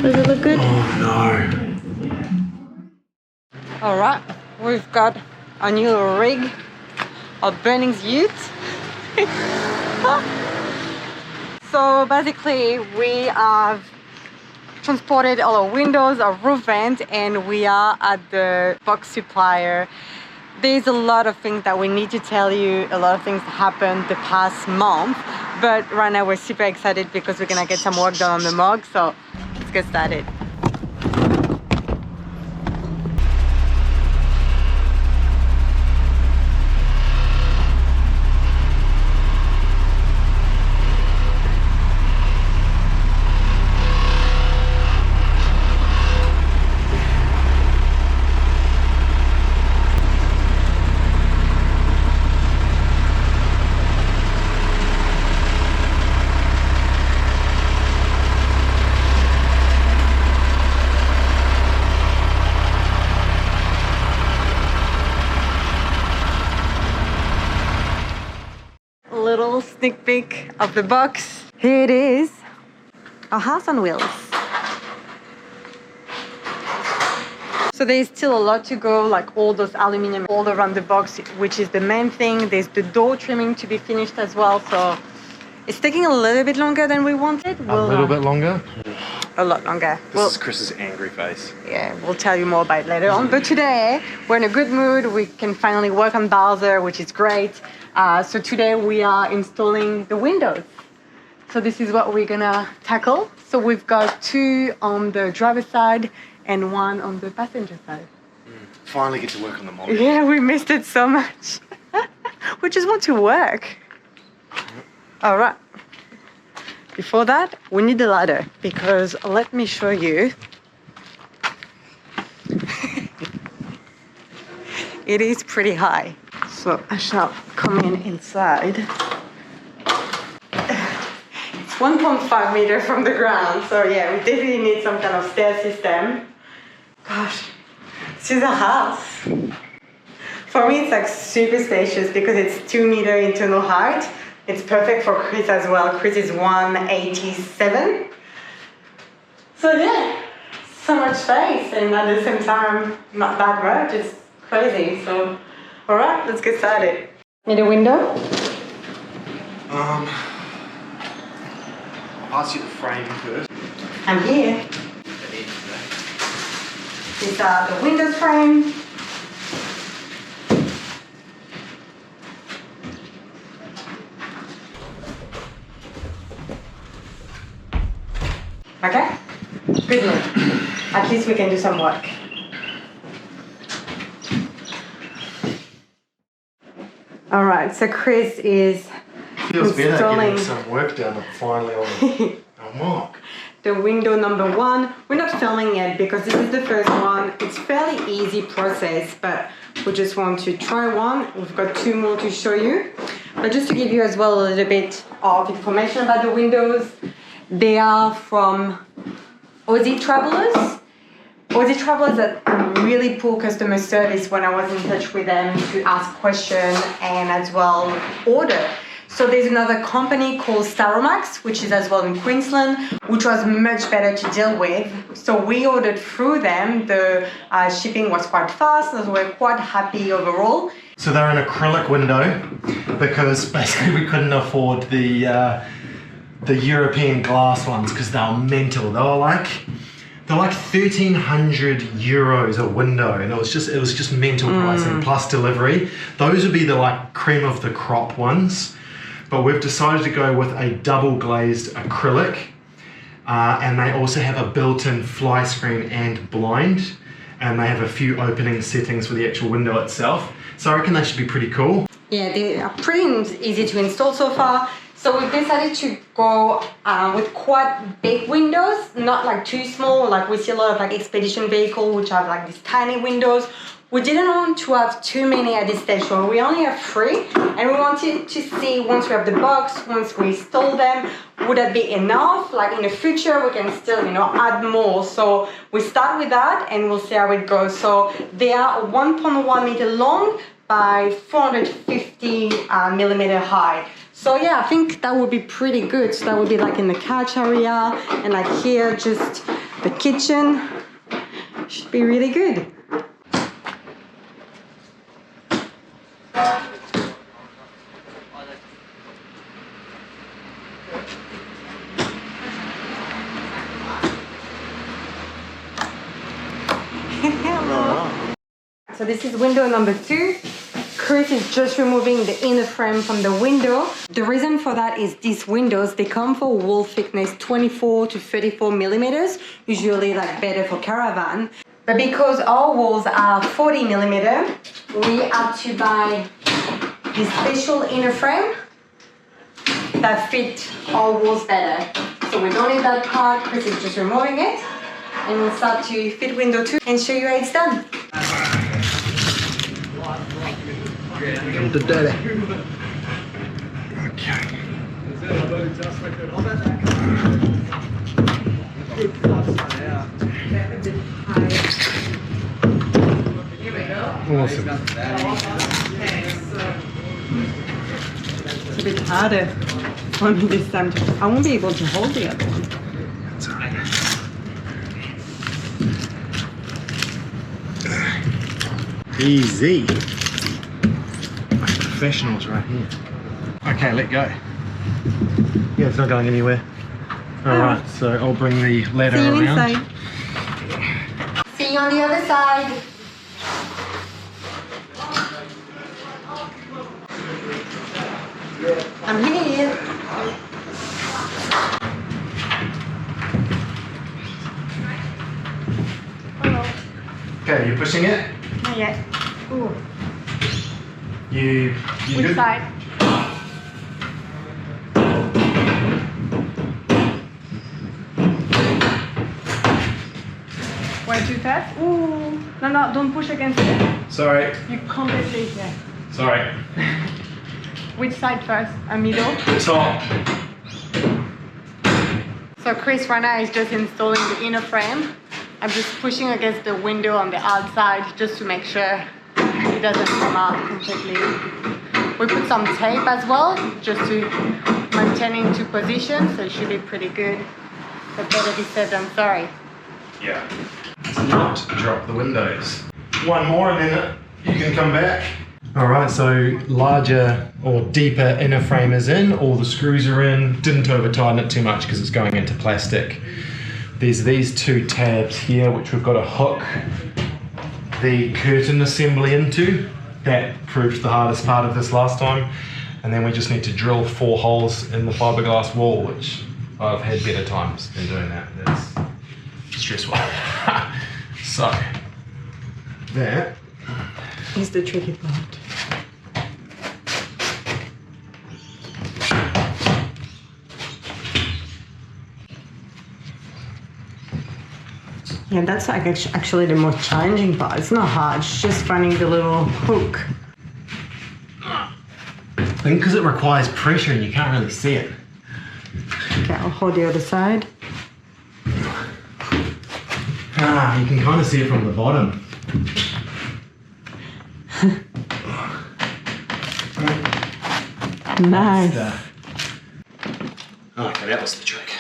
Does it look good? Oh no. Alright, we've got a new rig of Burning's Ute. So basically we have transported all our windows, our roof vent, and we are at the box supplier. There's a lot of things that we need to tell you, a lot of things happened the past month, but right now we're super excited because we're gonna get some work done on the mug, so let's get started. Little sneak peek of the box. Here it is, a house on wheels. So there's still a lot to go, like all those aluminum all around the box, which is the main thing. There's the door trimming to be finished as well, so it's taking a little bit longer than we wanted. A little bit longer? A lot longer. This is Chris's angry face. Yeah, we'll tell you more about it later on. But today, we're in a good mood. We can finally work on Bowser, which is great. So today we are installing the windows. So this is what we're gonna tackle. So we've got 2 on the driver's side and 1 on the passenger side. Finally get to work on the model. Yeah, we missed it so much. We just want to work. All right. Before that, we need a ladder because let me show you. It is pretty high. So I shall come inside. It's 1.5 meters from the ground. So yeah, we definitely need some kind of stair system. Gosh, this is a house. For me, it's like super spacious because it's 2 meter internal height. It's perfect for Chris as well. Chris is 187. So yeah, so much space and at the same time, not that much. It's crazy. So, all right, let's get started. Need a window? I'll pass you the frame first. I'm here. These are the windows frame. Okay? Good news. At least we can do some work. All right, so Chris is Feels better installing getting some work done finally on mock. the window number 1. We're not filming yet because this is the first one. It's fairly easy process, but we just want to try one. We've got 2 more to show you. But just to give you as well a little bit of information about the windows, they are from Aussie Travellers. Aussie Travellers had really poor customer service when I was in touch with them to ask questions and as well order. So there's another company called Styromax, which is as well in Queensland, which was much better to deal with. So we ordered through them. The shipping was quite fast, so we're quite happy overall. So they're an acrylic window because basically we couldn't afford the European glass ones because they were mental. They're like 1,300 euros a window, and it was just mental pricing plus delivery. Those would be the like cream of the crop ones, but we've decided to go with a double glazed acrylic, and they also have a built-in fly screen and blind, and they have a few opening settings for the actual window itself. So I reckon they should be pretty cool. Yeah, they are pretty easy to install so far. So we've decided to go with quite big windows, not like too small, like we see a lot of like expedition vehicles which have like these tiny windows. We didn't want to have too many at this stage, so we only have 3, and we wanted to see once we have the box, once we install them, would that be enough? Like in the future we can still, you know, add more. So we start with that and we'll see how it goes. So they are 1.1 meter long by 450 millimeter high. So yeah, I think that would be pretty good. So that would be like in the couch area and like here, just the kitchen. Should be really good. Hello. So this is window number 2. Chris is just removing the inner frame from the window. The reason for that is these windows, they come for wall thickness 24 to 34 millimeters, usually like better for Caravan. But because our walls are 40 millimeter, we had to buy this special inner frame that fit our walls better. So we don't need that part. Chris is just removing it, and we'll start to fit window 2 and show you how it's done. Come to daddy. Okay. Awesome. It's a bit harder for me this time. I won't be able to hold the other one. That's all right. Easy. Professionals right here. Okay, let go. Yeah, it's not going anywhere. Alright, so I'll bring the ladder See you around. inside. See you on the other side. I'm here. Hello. Okay, you're pushing it? Not yet. Ooh. You Which good? side? Way too fast? Ooh. No, don't push against it. Sorry. You completely here. Sorry. Which side first? A middle? Top. So Chris right now is just installing the inner frame. I'm just pushing against the window on the outside just to make sure it doesn't come out completely. We put some tape as well, just to maintain it into position, so it should be pretty good. But better be said than sorry. Yeah. To not drop the windows. One more and then you can come back. Alright, so larger or deeper inner frame is in, all the screws are in. Didn't over tighten it too much because it's going into plastic. There's these 2 tabs here which we've got to hook the curtain assembly into. That proved the hardest part of this last time. And then we just need to drill 4 holes in the fiberglass wall, which I've had better times in doing that. That's stressful. So, that Is the tricky part. Yeah, that's like actually the most challenging part. It's not hard, it's just finding the little hook. I think because it requires pressure and you can't really see it. Okay, I'll hold the other side. Ah, you can kind of see it from the bottom. Nice. Okay, that was the trick.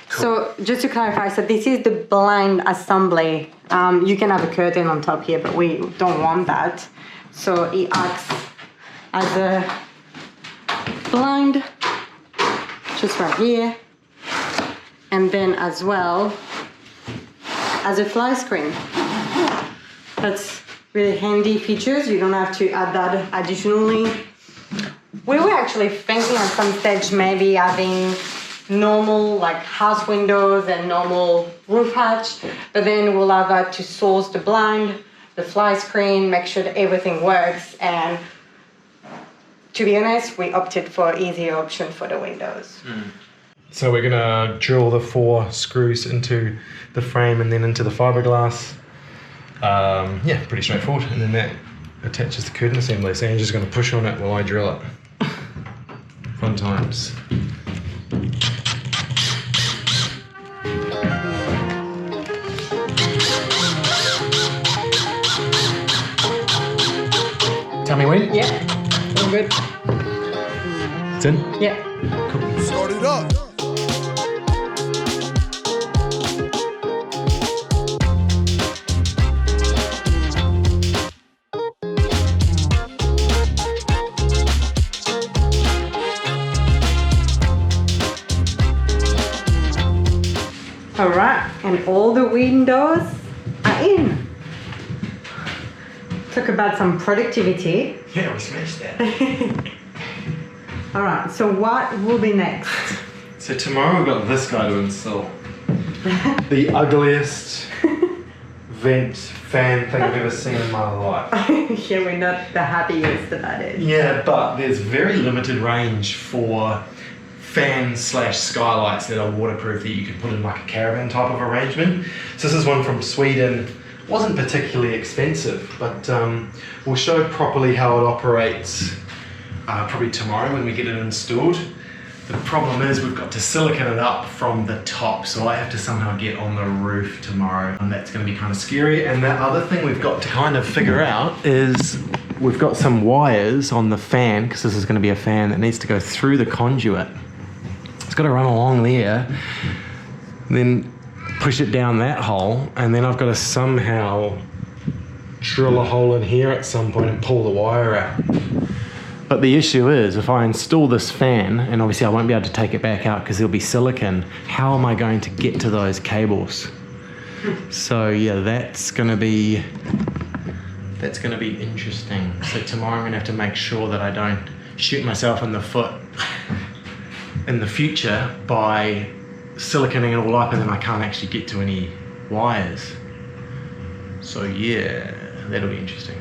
So just to clarify, so this is the blind assembly. You can have a curtain on top here, but we don't want that. So it acts as a blind, just right here. And then as well, as a fly screen. That's really handy features. You don't have to add that additionally. We were actually thinking at some stage maybe having normal like house windows and normal roof hatch, but then we'll have to source the blind, the fly screen, make sure that everything works. And to be honest, we opted for easier option for the windows. So we're gonna drill the 4 screws into the frame and then into the fiberglass. Yeah, pretty straightforward. And then that attaches the curtain assembly. So Ange's gonna push on it while I drill it. Fun times. Tell me when? Yeah, all good. It's in? Yeah. Cool. Start it up. and all the windows are in. Talk about some productivity. Yeah, we smashed that. All right, so what will be next? So tomorrow we've got this guy to install. The ugliest vent fan thing I've ever seen in my life. Yeah, we're not the happiest about it. Yeah, but there's very limited range for fans slash skylights that are waterproof that you can put in like a caravan type of arrangement. So this is one from Sweden. Wasn't particularly expensive, but we'll show properly how it operates probably tomorrow when we get it installed. The problem is we've got to silicone it up from the top, so I have to somehow get on the roof tomorrow, and that's going to be kind of scary. And the other thing we've got to kind of figure out is we've got some wires on the fan, because this is going to be a fan that needs to go through the conduit. It's got to run along there, then push it down that hole, and then I've got to somehow drill a hole in here at some point and pull the wire out. But the issue is, if I install this fan, and obviously I won't be able to take it back out because there'll be silicone, how am I going to get to those cables? So yeah, that's gonna be interesting. So tomorrow I'm gonna have to make sure that I don't shoot myself in the foot in the future by siliconing it all up and then I can't actually get to any wires. So yeah, that'll be interesting.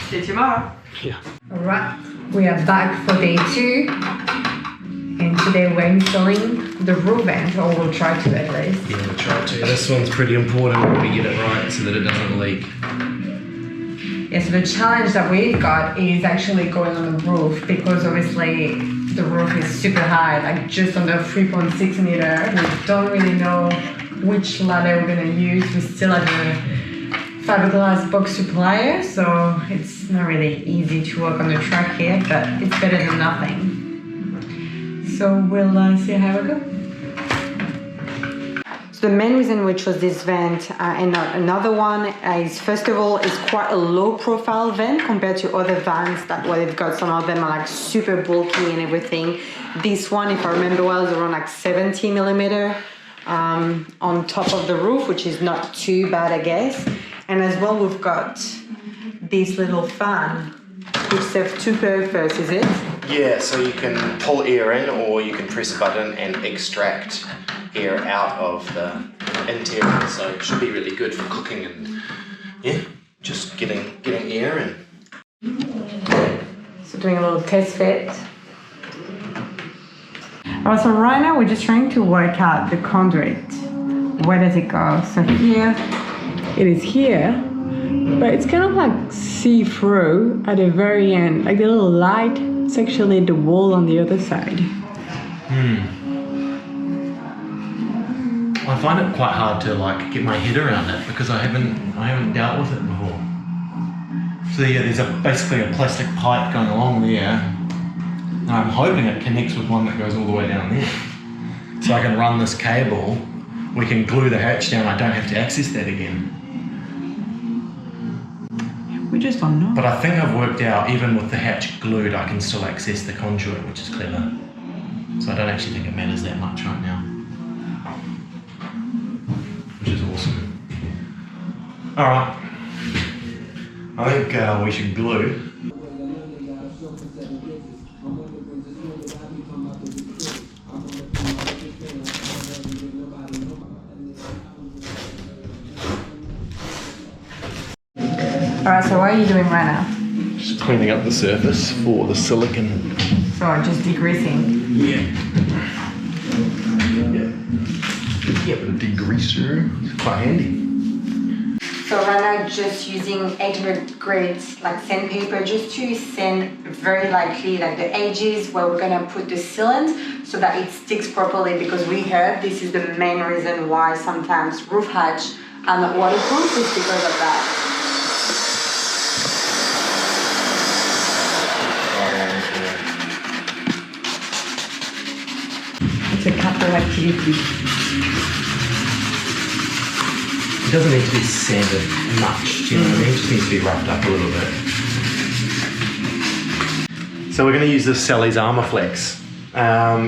See you tomorrow. Yeah. Alright, we are back for day 2, and today we're installing the roof vent, or we'll try to at least. Yeah, we'll try to. This one's pretty important that we get it right so that it doesn't leak. Yeah, so the challenge that we've got is actually going on the roof, because obviously the roof is super high, like just under 3.6 meter. We don't really know which ladder we're going to use. We still have a fibreglass box supplier, so it's not really easy to work on the truck here, but it's better than nothing. So we'll see how it goes. So the main reason we chose this vent and not another one is, first of all, it's quite a low profile vent compared to other vans that where they've got, some of them are like super bulky and everything. This one, if I remember well, is around like 70 millimeter on top of the roof, which is not too bad, I guess. And as well, we've got this little fan, which serves two purposes, is it? Yeah, so you can pull air in, or you can press a button and extract air out of the interior. So it should be really good for cooking and yeah, just getting air in. So doing a little test fit. Alright, so right now we're just trying to work out the conduit. Where does it go? So here, it is here, but it's kind of like see-through at the very end. Like the little light, it's actually the wall on the other side. I find it quite hard to like get my head around it because I haven't dealt with it before. So yeah, there's basically a plastic pipe going along there, and I'm hoping it connects with one that goes all the way down there. So I can run this cable, we can glue the hatch down, I don't have to access that again. We just don't know. But I think I've worked out, even with the hatch glued, I can still access the conduit, which is clever. So I don't actually think it matters that much right now. Which is awesome. Alright. I think we should glue. Alright, so what are you doing right now? Just cleaning up the surface for the silicone. So just degreasing. Yeah. Get a degreaser. It's quite handy. So right now just using 800 grit like sandpaper just to sand very lightly like the edges where we're gonna put the sealant so that it sticks properly, because we heard this is the main reason why sometimes roof hatch are not waterproof, is because of that. It's a couple activity. It doesn't need to be sanded much, do you know what I mean? It just needs to be wrapped up a little bit. So we're going to use this Sally's Armorflex.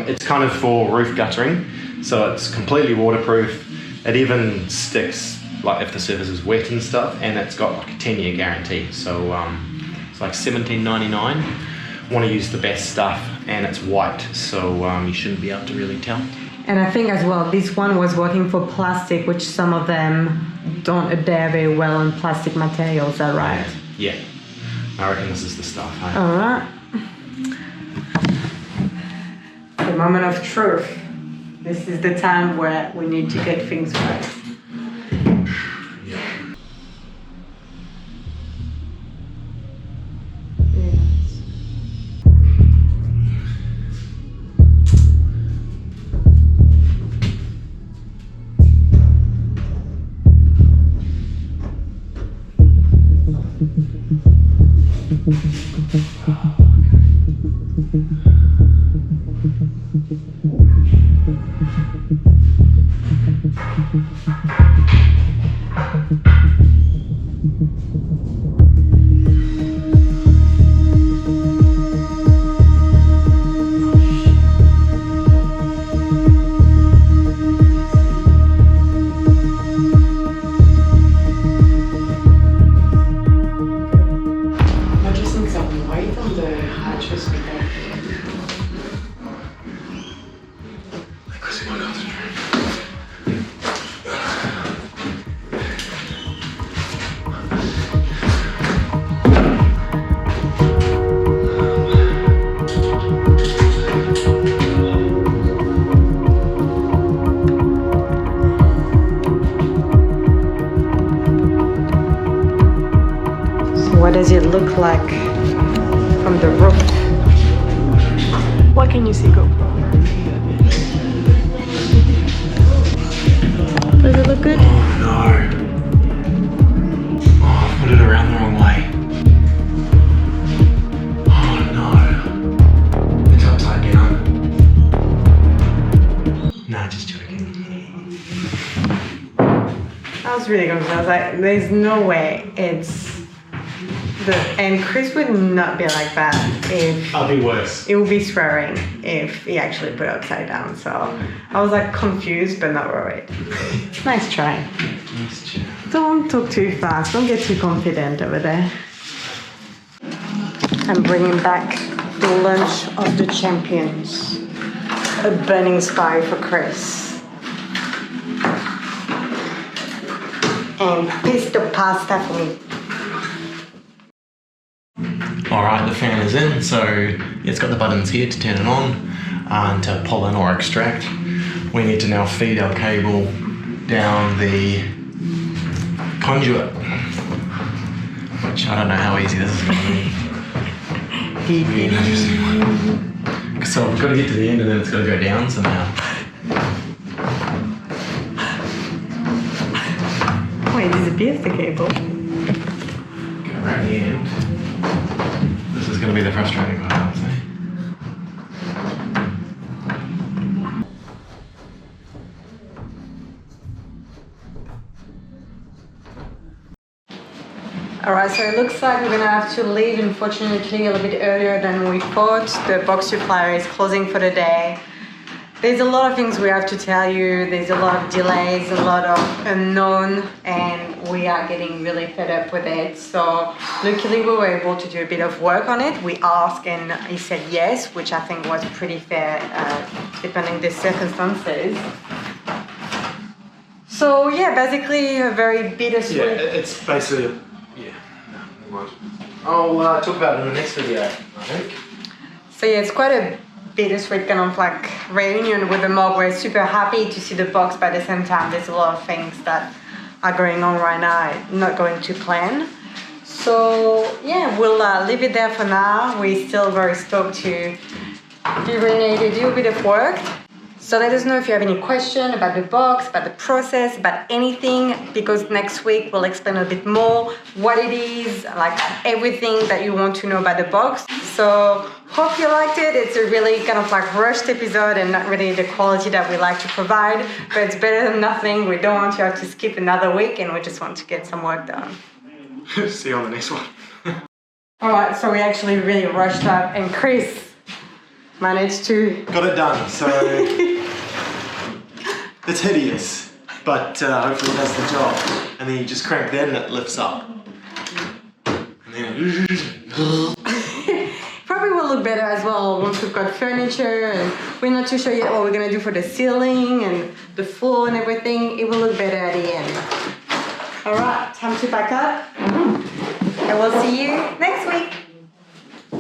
It's kind of for roof guttering, so it's completely waterproof. It even sticks like if the surface is wet and stuff, and it's got like a 10-year guarantee. So it's like $17.99. Want to use the best stuff, and it's white, so you shouldn't be able to really tell. And I think as well, this one was working for plastic, which some of them don't adhere very well on plastic materials, is that right? Yeah. I reckon this is the stuff, hey? Alright. The moment of truth. This is the time where we need to get things right. What does it look like from the roof? What can you see, GoPro? Does it look good? Oh no. Oh, I put it around the wrong way. Oh no. It's upside down. Nah, just joking. I was really confused. I was like, there's no way it's and Chris would not be like that if I'll be worse. it would be swearing if he actually put it upside down. So I was like confused but not worried. Nice try. Nice job. Don't talk too fast. Don't get too confident over there. I'm bringing back the lunch of the champions. A burning spy for Chris. And pesto pasta for me. Alright, the fan is in, so it's got the buttons here to turn it on and to pull in or extract. We need to now feed our cable down the conduit, which I don't know how easy this is going to be. Really interesting one. So we've got to get to the end and then it's got to go down somehow. Wait, disappears the cable. Go around the end. This is going to be the frustrating part, I would say. Alright, so it looks like we're gonna have to leave, unfortunately, a little bit earlier than we thought. The box supplier is closing for the day. There's a lot of things we have to tell you. There's a lot of delays, a lot of unknown, and we are getting really fed up with it. So luckily we were able to do a bit of work on it. We asked and he said yes, which I think was pretty fair, depending the circumstances. So yeah, basically a very bittersweet. Yeah, it's basically, I'll talk about it in the next video, I think. So yeah, it's quite a bittersweet kind of like reunion with the MOG. We're super happy to see the box, but at the same time there's a lot of things that are going on right now, not going to plan. So yeah, we'll leave it there for now. We're still very stoked to be reunited, do a bit of work. So let us know if you have any question about the box, about the process, about anything, because next week we'll explain a bit more what it is, like everything that you want to know about the box. So hope you liked it. It's a really kind of like rushed episode and not really the quality that we like to provide, but it's better than nothing. We don't want you to have to skip another week and we just want to get some work done. See you on the next one. Alright, so we actually really rushed up and Chris managed to... Got it done, so it's hideous. but hopefully it does the job. And then you just crank that and it lifts up. And then Probably will look better as well once we've got furniture, and we're not too sure yet what we're gonna do for the ceiling and the floor and everything. It will look better at the end. All right, time to pack up, and we'll see you next week.